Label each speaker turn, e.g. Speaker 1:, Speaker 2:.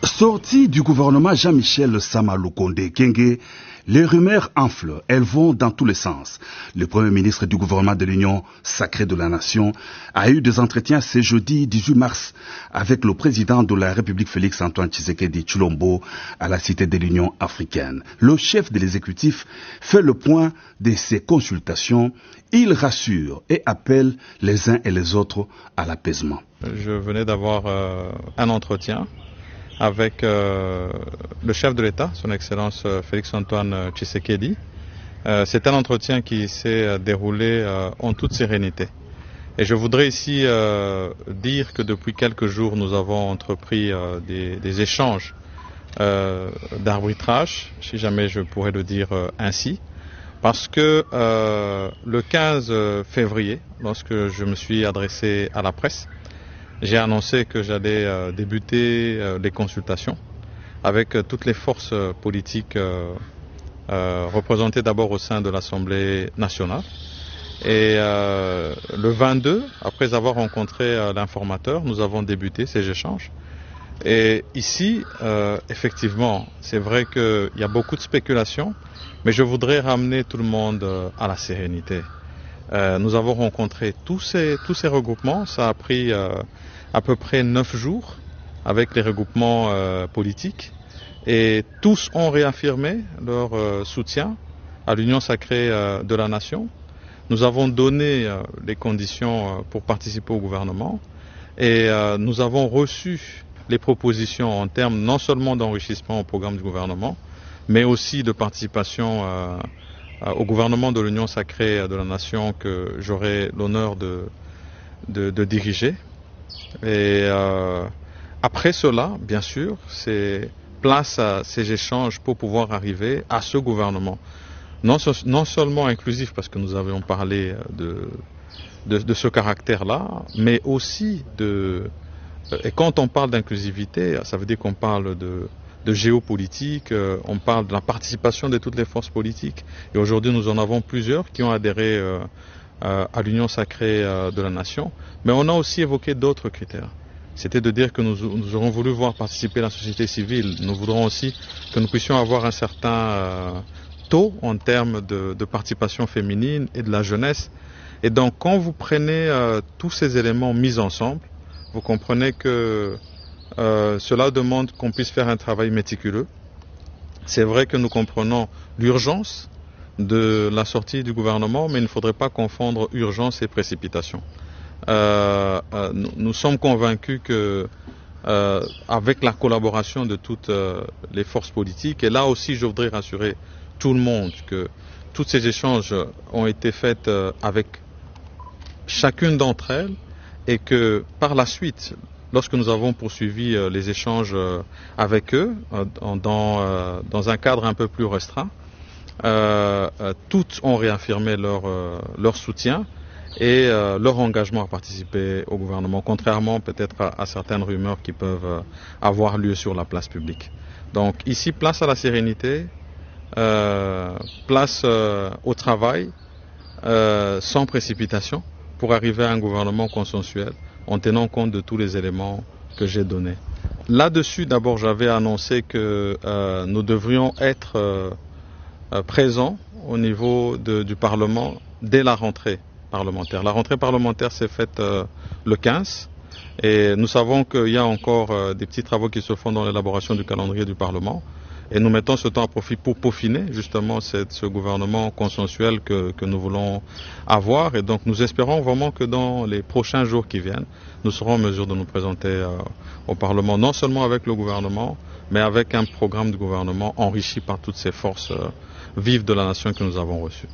Speaker 1: Sorti du gouvernement Jean-Michel Sama Lukonde Kyenge, les rumeurs enflent, elles vont dans tous les sens. Le Premier ministre du gouvernement de l'Union sacrée de la Nation a eu des entretiens ce jeudi 18 mars avec le président de la République Félix-Antoine Tshisekedi Tshilombo à la Cité de l'Union africaine. Le chef de l'exécutif fait le point de ces consultations. Il rassure et appelle les uns et les autres à l'apaisement.
Speaker 2: Je venais d'avoir un entretien avec le chef de l'État, son Excellence Félix-Antoine Tshisekedi. C'est un entretien qui s'est déroulé en toute sérénité. Et je voudrais ici dire que depuis quelques jours, nous avons entrepris des échanges d'arbitrage, si jamais je pourrais le dire ainsi, parce que le 15 février, lorsque je me suis adressé à la presse, j'ai annoncé que j'allais débuter les consultations avec toutes les forces politiques représentées d'abord au sein de l'Assemblée nationale. Et le 22, après avoir rencontré l'informateur, nous avons débuté ces échanges. Et ici, effectivement, c'est vrai qu'il y a beaucoup de spéculations, mais je voudrais ramener tout le monde à la sérénité. Nous avons rencontré tous ces regroupements, ça a pris à peu près 9 jours avec les regroupements politiques et tous ont réaffirmé leur soutien à l'Union sacrée de la Nation. Nous avons donné les conditions pour participer au gouvernement et nous avons reçu les propositions en termes non seulement d'enrichissement au programme du gouvernement, mais aussi de participation au gouvernement de l'Union sacrée de la Nation que j'aurai l'honneur de diriger. Et après cela, bien sûr, c'est place à ces échanges pour pouvoir arriver à ce gouvernement. Non seulement inclusif, parce que nous avions parlé de ce caractère-là, mais aussi et quand on parle d'inclusivité, ça veut dire qu'on parle de géopolitique, on parle de la participation de toutes les forces politiques. Et aujourd'hui, nous en avons plusieurs qui ont adhéré à l'Union sacrée de la Nation. Mais on a aussi évoqué d'autres critères. C'était de dire que nous aurons voulu voir participer la société civile. Nous voudrons aussi que nous puissions avoir un certain taux en termes de participation féminine et de la jeunesse. Et donc, quand vous prenez tous ces éléments mis ensemble, vous comprenez que cela demande qu'on puisse faire un travail méticuleux. C'est vrai que nous comprenons l'urgence de la sortie du gouvernement, mais il ne faudrait pas confondre urgence et précipitation. Nous sommes convaincus que avec la collaboration de toutes les forces politiques, et là aussi je voudrais rassurer tout le monde que tous ces échanges ont été faits avec chacune d'entre elles et que par la suite, lorsque nous avons poursuivi les échanges avec eux dans un cadre un peu plus restreint, toutes ont réaffirmé leur soutien et leur engagement à participer au gouvernement, contrairement peut-être à certaines rumeurs qui peuvent avoir lieu sur la place publique. Donc ici, place à la sérénité, place au travail, sans précipitation, pour arriver à un gouvernement consensuel, en tenant compte de tous les éléments que j'ai donnés. Là-dessus, d'abord, j'avais annoncé que nous devrions être présents au niveau du Parlement dès la rentrée parlementaire. La rentrée parlementaire s'est faite le 15 et nous savons qu'il y a encore des petits travaux qui se font dans l'élaboration du calendrier du Parlement. Et nous mettons ce temps à profit pour peaufiner justement ce gouvernement consensuel que nous voulons avoir. Et donc nous espérons vraiment que dans les prochains jours qui viennent, nous serons en mesure de nous présenter au Parlement, non seulement avec le gouvernement, mais avec un programme de gouvernement enrichi par toutes ces forces vives de la nation que nous avons reçues.